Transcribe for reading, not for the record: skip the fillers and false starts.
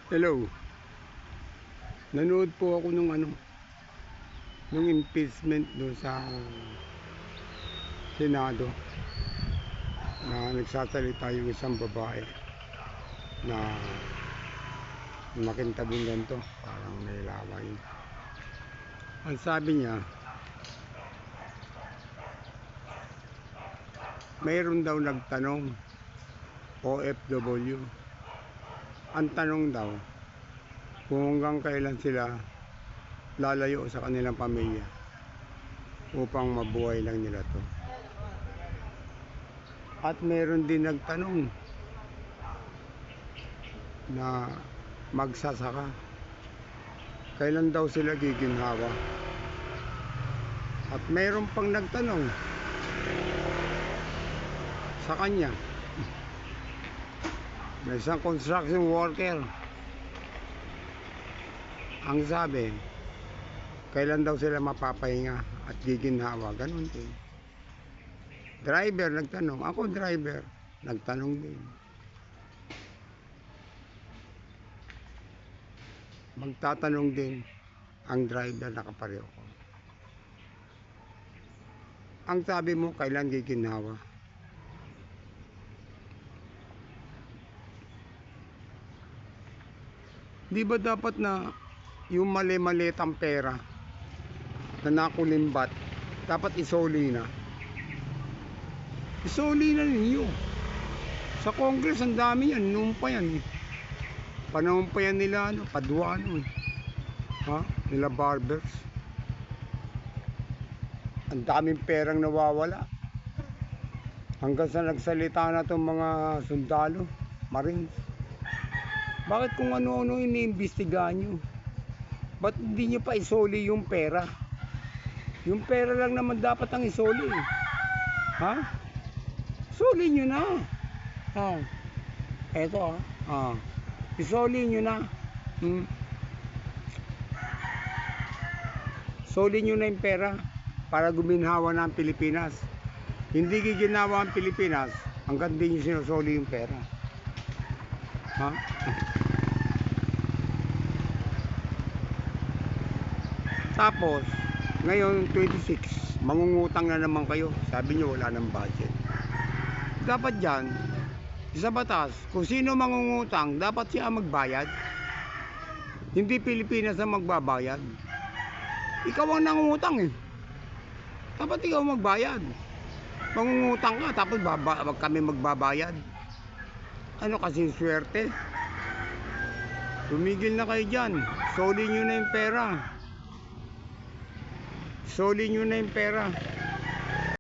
Hello. Nanood po ako nung nung impeachment doon sa Senado na nagsasalita yung isang babae na makintabong ganito, parang nilaway. Ang sabi niya, mayroon daw nagtanong, OFW. Ang tanong daw, kung hanggang kailan sila lalayo sa kanilang pamilya upang mabuhay lang nila to. At meron din nagtanong na magsasaka, kailan daw sila giginhawa. At meron pang nagtanong sa kanya, may isang construction worker, ang sabi, kailan daw sila mapapahinga at giginhawa. Ganun din. Driver nagtanong, ako driver, nagtanong din. Magtatanong din ang driver na kapareho ko. Ang sabi mo, kailan giginhawa? Di ba dapat na yung mali-malitang pera na nakulimbat, dapat isoli na? Isoli na ninyo. Sa Congress, ang dami yan. Noon pa yan. Panahon pa yan nila, Paduano. Nila Barbers. Ang daming perang nawawala. Hanggang sa nagsalita na itong mga sundalo, Marines. Bakit kung ano-ano iniimbestigahan nyo? Ba't hindi nyo pa isoli yung pera? Yung pera lang naman dapat ang isoli. Isoli nyo na. Eto isoli nyo na. Isoli nyo na yung pera para guminhawa na ang Pilipinas. Hindi giginawa ang Pilipinas hanggang di nyo sinusoli yung pera. Tapos ngayon 26, mangungutang na naman kayo. Sabi nyo wala ng budget. Dapat dyan sa batas, kung sino mangungutang, dapat siya magbayad. Hindi Pilipinas ang magbabayad. Ikaw ang nangungutang dapat ikaw magbayad. Mangungutang ka tapos wag kami magbabayad. Ano kasi swerte? Tumigil na kayo dyan. Soli nyo na yung pera. Soli nyo na yung pera.